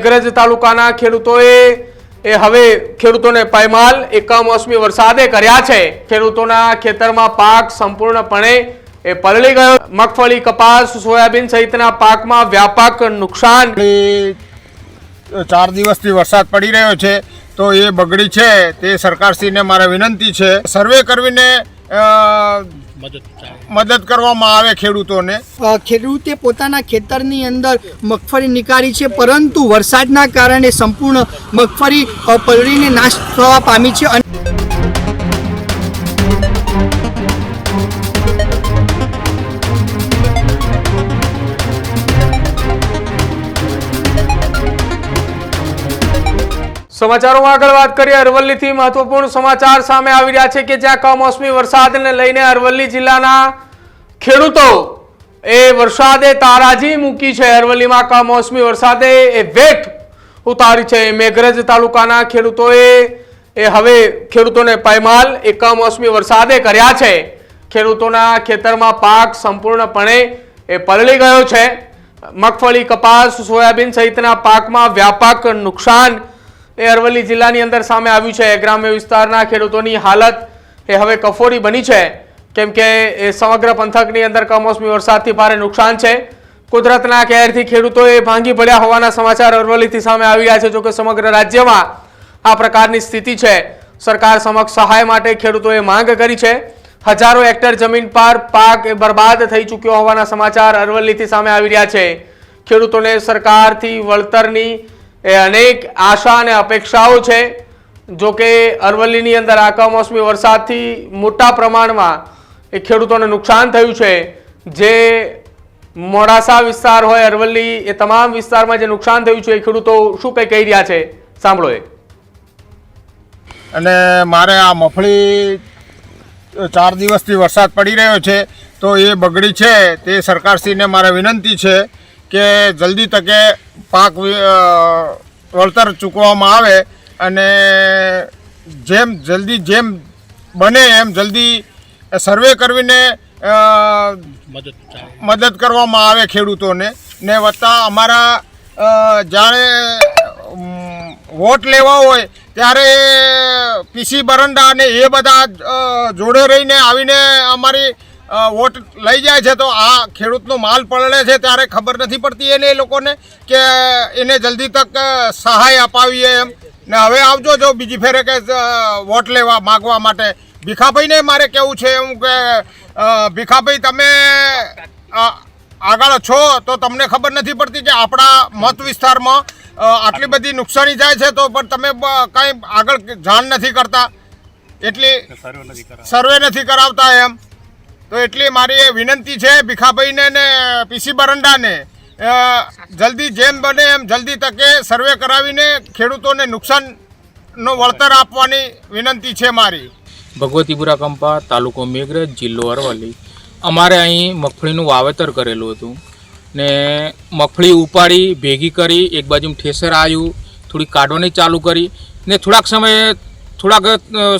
મેઘરજ તાલુકાના ખેડૂતોએ હવે ખેડૂતોને પાયમાલ એક કમોસમી વરસાદે કર્યા છે। ખેડૂતોના ખેતરમાં પાક સંપૂર્ણપણે પલળી ગયો। મગફળી, કપાસ, સોયાબીન સહિતના પાકમાં વ્યાપક નુકસાન। 4 દિવસથી વરસાદ પડી રહ્યો છે તો એ બગડી છે તે સરકારશ્રીને મારે વિનંતી છે સર્વે કરીને મદદ કરવામાં આવે ખેડૂતોને। ખેડૂતે પોતાના ખેતરની અંદર મગફળી નીકાળી છે, પરંતુ વરસાદના કારણે સંપૂર્ણ મગફળી પલળીને નાશ થવા પામી છે। સમાચારોમાં આગળ વાત કરીએ। અરવલ્લીથી મહત્વપૂર્ણ સમાચાર સામે આવી રહ્યા છે કે જ્યાં કમોસમી વરસાદને લઈને અરવલ્લી જિલ્લાના ખેડૂતો વરસાદે તારાજી મૂકી છે। અરવલ્લીમાં કમોસમી વરસાદે વેઠ ઉતારી છે। મેઘરજ તાલુકાના ખેડૂતોએ હવે ખેડૂતોને પાયમાલ એક કમોસમી વરસાદે કર્યા છે। ખેડૂતોના ખેતરમાં પાક સંપૂર્ણપણે પલળી ગયો છે। મગફળી, કપાસ, સોયાબીન સહિતના પાકમાં વ્યાપક નુકસાન અરવલ્લી જિલ્લાની અંદર સામે આવ્યું છે। ગ્રામ્ય વિસ્તારના ખેડૂતોની હાલત હવે કફોડી બની છે, કેમ કે સમગ્ર પંથકની અંદર કમોસમી વરસાદથી ભારે નુકસાન છે। કુદરતના કહેરથી ખેડૂતોએ ભાંગી પડ્યા હોવાના સમાચાર અરવલ્લીથી સામે આવી રહ્યા છે। જોકે સમગ્ર રાજ્યમાં આ પ્રકારની સ્થિતિ છે। સરકાર સમક્ષ સહાય માટે ખેડૂતોએ માંગ કરી છે। હજારો હેક્ટર જમીન પર પાક બરબાદ થઈ ચૂક્યો હોવાના સમાચાર અરવલ્લીથી સામે આવી રહ્યા છે। ખેડૂતોને સરકારથી વળતરની અનેક આશા અને અપેક્ષાઓ છે। જો કે અરવલ્લીની અંદર આ કમોસમી વરસાદથી મોટા પ્રમાણમાં ખેડૂતોને નુકસાન થયું છે। જે મોડાસા વિસ્તાર હોય, અરવલ્લી, એ તમામ વિસ્તારમાં જે નુકસાન થયું છે એ ખેડૂતો શું કંઈ કહી રહ્યા છે, સાંભળો। અને મારે આ મગફળી 4 દિવસથી વરસાદ પડી રહ્યો છે તો એ બગડી છે તે સરકારશ્રીને મારે વિનંતી છે કે જલ્દી તકે પાક વળતર ચૂકવવામાં આવે અને જેમ બને એમ જલ્દી સર્વે કરીને મદદ કરવામાં આવે ખેડૂતોને। ને વત્તા અમારા જ્યારે વોટ લેવા હોય ત્યારે પીસી બરંડા અને એ બધા જોડે રહીને આવીને અમારી વોટ લઈ જાય છે। તો આ ખેડૂતનો માલ પલળે છે ત્યારે ખબર નથી પડતી એને, એ લોકોને કે એને જલ્દી તક સહાય અપાવીએ એમ। ને હવે આવજો જો બીજી ફેરે કે વોટ લેવા માગવા માટે। ભીખાભાઈને મારે કહેવું છે એમ કે ભીખાભાઈ, તમે આગળ છો તો તમને ખબર નથી પડતી કે આપણા મત વિસ્તારમાં આટલી બધી નુકસાની જાય છે તો પણ તમે કંઈ આગળ જાણ નથી કરતા, એટલી સર્વે નથી કરાવતા એમ। તો એટલી મારી એ વિનંતી છે ભીખાભાઈને ને પીસી બરંડાને, જલ્દી જેમ બને એમ જલ્દી તકે સર્વે કરાવીને ખેડૂતોને નુકસાનનો વળતર આપવાની વિનંતી છે મારી। ભગવતીપુરા કંપા, તાલુકો મેઘરજ, જિલ્લો અરવલ્લી। અમારે અહીં મગફળીનું વાવેતર કરેલું હતું ને મગફળી ઉપાડી ભેગી કરી, એક બાજુ ઠેસર આવ્યું, થોડી કાઢવાની ચાલુ કરી ને થોડાક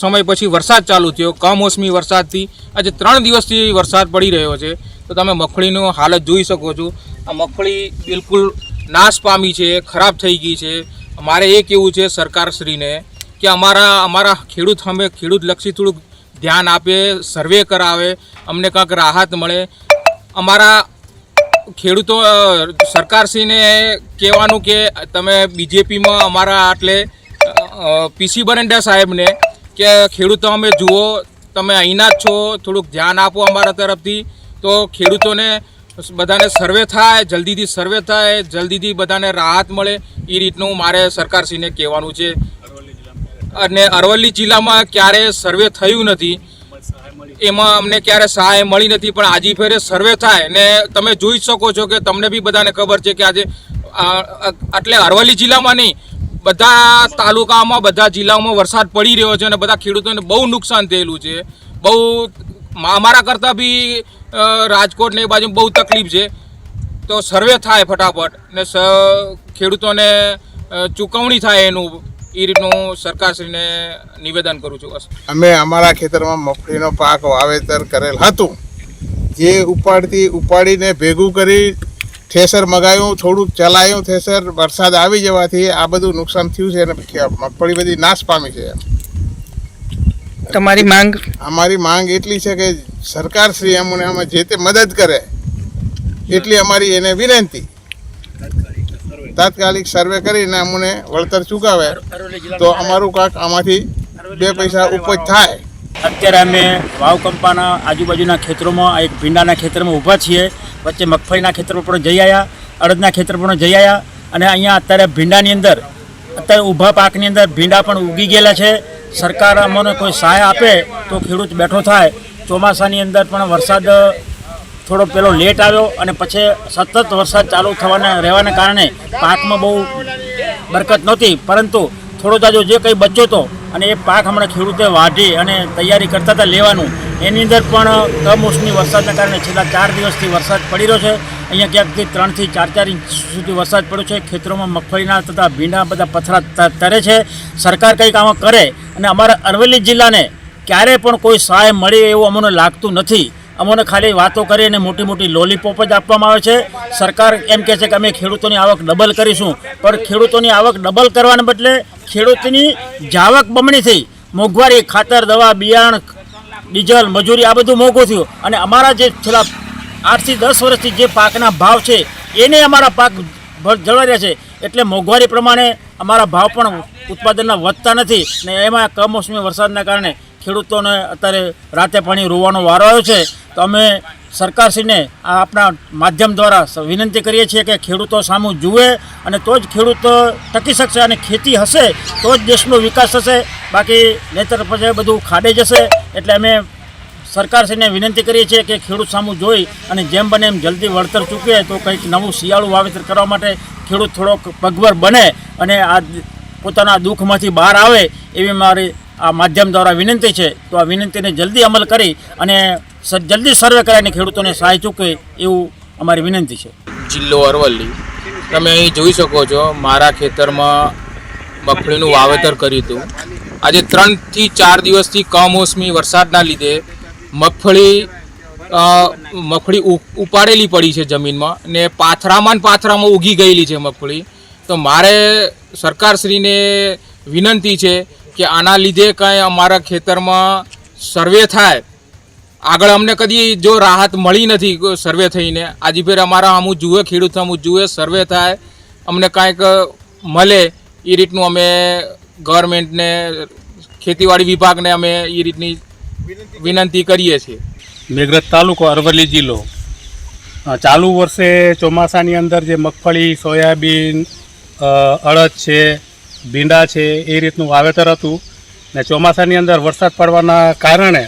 સમય પછી વરસાદ ચાલુ થયો। કમોસમી વરસાદથી આજે 3 દિવસથી વરસાદ પડી રહ્યો છે તો તમે મગફળીનું હાલત જોઈ શકો છો। આ મગફળી બિલકુલ નાશ પામી છે, ખરાબ થઈ ગઈ છે। મારે એ કહેવું છે સરકારશ્રીને કે અમારા ખેડૂતલક્ષી થોડુંક ધ્યાન આપે, સર્વે કરાવે, અમને કાંઈક રાહત મળે। અમારા ખેડૂતો સરકારશ્રીને કહેવાનું કે તમે બીજેપીમાં અમારા એટલે પીસી બરંડા સાહેબને કે ખેડૂતો અમે જુઓ, તમે અહીંના જ છો, થોડુંક ધ્યાન આપો અમારા તરફથી તો ખેડૂતોને બધાને સર્વે થાય, જલ્દીથી સર્વે થાય, જલ્દીથી બધાને રાહત મળે, એ રીતનું મારે સરકારશ્રીને કહેવાનું છે। અને અરવલ્લી જિલ્લામાં ક્યારે સર્વે થયું નથી, એમાં અમને ક્યારે સહાય મળી નથી, પણ આજે ફેરે સર્વે થાય ને તમે જોઈ શકો છો કે તમને બી બધાને ખબર છે કે આજે એટલે અરવલ્લી જિલ્લામાં નહીં, બધા તાલુકામાં, બધા જિલ્લાઓમાં વરસાદ પડી રહ્યો છે અને બધા ખેડૂતોને બહુ નુકસાન થયેલું છે। બહુ અમારા કરતાં બી રાજકોટ ને એ બાજુ બહુ તકલીફ છે। તો સર્વે થાય ફટાફટ ને ખેડૂતોને ચૂકવણી થાય એનું, એ રીતનું સરકારશ્રીને નિવેદન કરું છું। અમે અમારા ખેતરમાં મગફળીનો પાક વાવેતર કરેલ હતું, જે ઉપાડીને ભેગું કરી થ્રેસર મગાવ્યું, થોડુંક ચલાવ્યું થ્રેસર, વરસાદ આવી જવાથી આ બધું નુકસાન થયું છે અને મગફળી બધી નાશ પામી છે. તમારી માંગ? અમારી માંગ એટલી છે કે સરકાર શ્રી અમને આમાં જે તે મદદ કરે એટલી અમારી એને વિનંતી. તાત્કાલિક સર્વે કરીને અમને વળતર ચૂકવે તો અમારું કાંક આમાંથી 2 પૈસા ઉપજ થાય. અત્યારે અમે વાવકંપાના આજુબાજુના ખેતરોમાં એક ભીંડાના ખેતરમાં ઊભા છીએ. વચ્ચે મગફળીના ખેતરમાં પણ જઈ આવ્યા, અડદના ખેતર પણ જઈ આવ્યા અને અહીંયા અત્યારે ભીંડાની અંદર અત્યારે ઊભા પાકની અંદર ભીંડા પણ ઉગી ગયેલા છે. સરકાર અમને કોઈ સહાય આપે તો ખેડૂત બેઠો થાય. ચોમાસાની અંદર પણ વરસાદ થોડો પેલો લેટ આવ્યો અને પછી સતત વરસાદ ચાલુ રહેવાને કારણે પાકમાં બહુ બરકત નહોતી, પરંતુ થોડો તાજો જે કંઈ બચ્યો હતો અને એ પાક હમણાં ખેડૂતે વાઢી અને તૈયારી કરતા હતા લેવાનું, એની અંદર પણ કમોસમી વરસાદના કારણે છેલ્લા 4 દિવસથી વરસાદ પડી રહ્યો છે. અહીંયા ક્યાંકથી 3 થી 4 ઇંચ સુધી વરસાદ પડ્યો છે. ખેતરોમાં મગફળીના તથા ભીંડા બધા પથરા તરે છે. સરકાર કંઈક આમાં કરે અને અમારા અરવલ્લી જિલ્લાને ક્યારેય પણ કોઈ સહાય મળે એવું અમને લાગતું નથી. અમને ખાલી વાતો કરી અને મોટી મોટી લોલીપોપ જ આપવામાં આવે છે. સરકાર એમ કહે છે કે અમે ખેડૂતોની આવક ડબલ કરીશું, પણ ખેડૂતોની આવક ડબલ કરવાને બદલે ખેડૂતની જાવક બમણી થઈ. મોંઘવારી, ખાતર, દવા, બિયારણ, ડીઝલ, મજૂરી આ બધું મોંઘું થયું અને અમારા જે છેલ્લા 8 થી 10 વર્ષથી જે પાકના ભાવ છે એને અમારા પાક જળવાઈ રહ્યા છે. એટલે મોંઘવારી પ્રમાણે અમારા ભાવ પણ ઉત્પાદનના વધતા નથી ને એમાં કમોસમી વરસાદના કારણે ખેડૂતોને અત્યારે રાતે પાણી રોવાનો વારો આવ્યો છે. તો અમે સરકારશ્રીને આ આપણા માધ્યમ દ્વારા વિનંતી કરીએ છીએ કે ખેડૂતો સામું જુએ અને તો જ ખેડૂત ટકી શકશે અને ખેતી હશે તો જ દેશનો વિકાસ થશે, બાકી નહીંતર પછી બધું ખાડે જશે. એટલે અમે સરકારશ્રીને વિનંતી કરીએ છીએ કે ખેડૂત સામું જોઈ અને જેમ બને એમ જલ્દી વળતર ચૂકવે તો કંઈક નવું શિયાળું વાવેતર કરવા માટે ખેડૂત થોડોક પગભર બને અને આ પોતાના દુઃખમાંથી બહાર આવે એવી મારી આ માધ્યમ દ્વારા વિનંતી છે. તો આ વિનંતીને જલ્દી અમલ કરી અને જલ્દી સર્વે કરાવીને ખેડૂતોને સહાય ચૂકે એવું અમારી વિનંતી છે. જિલ્લો અરવલ્લી, તમે અહીં જોઈ શકો છો મારા ખેતરમાં મગફળીનું વાવેતર કર્યું હતું. આજે 3 થી 4 દિવસથી કમોસમી વરસાદના લીધે મગફળી ઉપાડેલી પડી છે જમીનમાં ને પાથરામાં ઉગી ગયેલી છે મગફળી. તો મારે સરકારશ્રીને વિનંતી છે કે આના લીધે કાંઈ અમારા ખેતરમાં સર્વે થાય. આગળ અમને કદી જો રાહત મળી નથી સર્વે થઈને, આજે ફેર અમારા સામું જુએ, ખેડૂત સામું જુએ, સર્વે થાય, અમને કાંઈક મળે એ રીતનું અમે ગવર્મેન્ટને, ખેતીવાડી વિભાગને અમે એ રીતની વિનંતી કરીએ છીએ. મેઘરજ તાલુકો, અરવલ્લી જિલ્લો. ચાલુ વર્ષે ચોમાસાની અંદર જે મગફળી, સોયાબીન, અડદ છે, ભીંડા છે એ રીતનું વાવેતર હતું ને ચોમાસાની અંદર વરસાદ પડવાના કારણે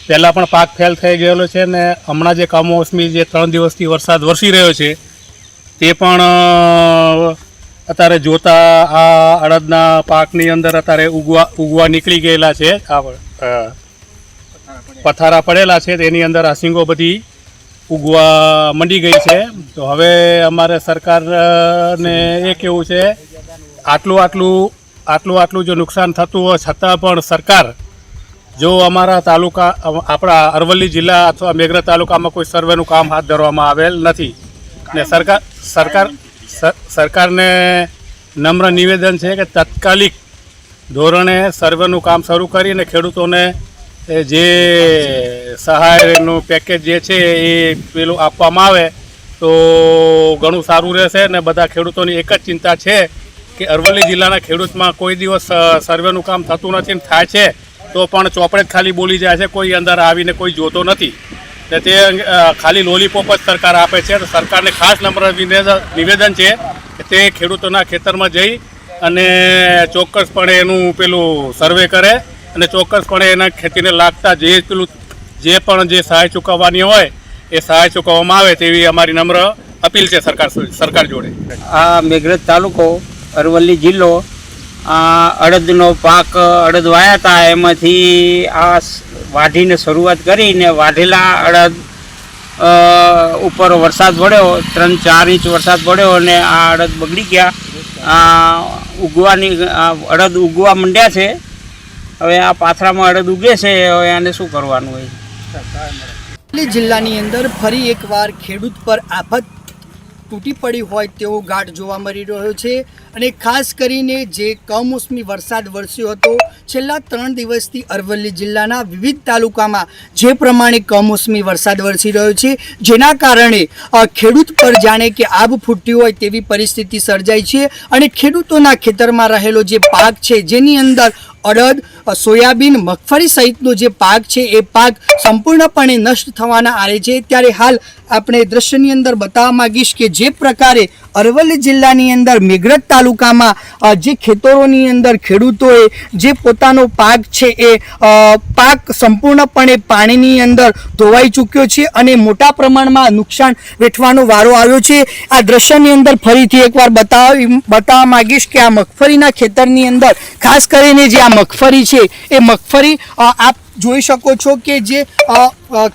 પહેલાં પણ પાક ફેલ થઈ ગયેલો છે ને હમણાં જે કમોસમી જે 3 દિવસથી વરસાદ વરસી રહ્યો છે તે પણ અત્યારે જોતા આ અડદના પાકની અંદર અત્યારે ઉગવા નીકળી ગયેલા છે. પથારા પડેલા છે તેની અંદર આ શીંગો બધી ઉગવા મંડી ગઈ છે. તો હવે અમારે સરકારને એ કહેવું છે આટલું જો નુકસાન થતું હોય છતાં પણ સરકાર જો અમારા તાલુકા, આપણા અરવલ્લી જિલ્લા અથવા મેઘરજ તાલુકામાં કોઈ સર્વેનું કામ હાથ ધરવામાં આવેલ નથી ને સરકારને નમ્ર નિવેદન છે કે તાત્કાલિક ધોરણે સર્વેનું કામ શરૂ કરીને ખેડૂતોને જે સહાયનું પેકેજ જે છે એ પેલું આપવામાં આવે તો ઘણું સારું રહેશે. ને બધા ખેડૂતોની એક જ ચિંતા છે કે અરવલ્લી જિલ્લાના ખેડૂતમાં કોઈ દિવસ સર્વેનું કામ થતું નથી ને થાય છે તો પણ ચોપડે જ ખાલી બોલી જાય છે, કોઈ અંદર આવીને કોઈ જોતો નથી ને તે ખાલી લોલીપોપ જ સરકાર આપે છે. તો સરકારને ખાસ નમ્ર નિવેદન છે કે તે ખેડૂતોના ખેતરમાં જઈ અને ચોક્કસપણે એનું પેલું સર્વે કરે અને ચોક્કસપણે એના ખેતીને લાગતા જે પણ જે સહાય ચૂકવવાની હોય એ સહાય ચૂકવવામાં આવે તેવી અમારી નમ્ર અપીલ છે સરકાર જોડે. આ મેઘરજ તાલુકો, અરવલ્લી જિલ્લો. અડદનો પાક અડદ વાયા હતા, એમાંથી આ વાઢીને શરૂઆત કરીને વાઢેલા અડદ ઉપર વરસાદ પડ્યો, 3-4 ઇંચ વરસાદ પડ્યો અને આ અડદ બગડી ગયા. અડદ ઉગવા માંડ્યા છે. હવે આ પાથરામાં અડદ ઉગે છે, હવે આને શું કરવાનું હોય? અરવલ્લી જિલ્લાની અંદર ફરી એકવાર ખેડૂત પર આફત તૂટી પડી હોય તેવો ઘાટ જોવા મળી રહ્યો છે અને ખાસ કરીને જે કમોસમી વરસાદ વરસ્યો હતો છેલ્લા 3 દિવસથી અરવલ્લી જિલ્લાના વિવિધ તાલુકામાં જે પ્રમાણે કમોસમી વરસાદ વરસી રહ્યો છે જેના કારણે ખેડૂત પર જાણે કે આબ ફૂટ્યું હોય તેવી પરિસ્થિતિ સર્જાઈ છે અને ખેડૂતોના ખેતરમાં રહેલો જે પાક છે જેની અંદર અડદ, સોયાબીન, મગફળી સહિતનો જે પાક છે એ પાક સંપૂર્ણપણે નષ્ટ થવાના આરે છે। ત્યારે હાલ આપણે દ્રશ્યની અંદર બતાવવા માંગીશ કે જે પ્રકારે અરવલ્લી જિલ્લાની અંદર મેઘરજ તાલુકામાં જે ખેતરોની અંદર ખેડૂતોએ જે પોતાનો પાક છે એ પાક સંપૂર્ણપણે પાણીની અંદર ધોવાઈ ચૂક્યો છે અને મોટા પ્રમાણમાં નુકસાન વેઠવાનો વારો આવ્યો છે। આ દ્રશ્યની અંદર ફરીથી એકવાર બતાવવા માંગીશ કે આ મગફળીના ખેતરની અંદર ખાસ કરીને જે આ મગફળી છે એ મગફળી આપ જોઈ શકો છો કે જે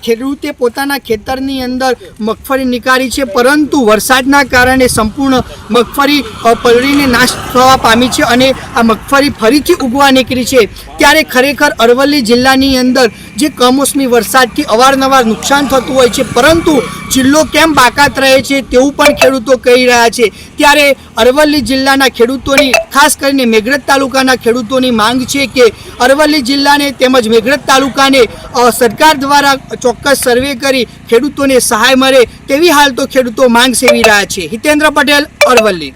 ખેડૂતે પોતાના ખેતરની અંદર મગફળી નીકાળી છે પરંતુ વરસાદના કારણે સંપૂર્ણ મગફળી પલળીને નાશ થવા પામી છે અને આ મગફળી ફરીથી ઉગવા નીકળી છે। ત્યારે ખરેખર અરવલ્લી જિલ્લાની અંદર જે કમોસમી વરસાદથી અવારનવાર નુકસાન થતું હોય છે પરંતુ જિલ્લો કેમ બાકાત રહે છે તેવું પણ ખેડૂતો કહી રહ્યા છે। ત્યારે અરવલ્લી જિલ્લાના ખેડૂતોની ખાસ કરીને મેઘરજ તાલુકાના ખેડૂતોની માંગ છે કે અરવલ્લી જિલ્લાને તેમજ મેઘરજ તાલુકાને સરકાર દ્વારા ચોક્કસ સર્વે કરી ખેડૂતોને સહાય મળે તેવી હાલ તો ખેડૂતો માંગ સેવી રહ્યા છે। હિતેન્દ્ર પટેલ, અરવલ્લી।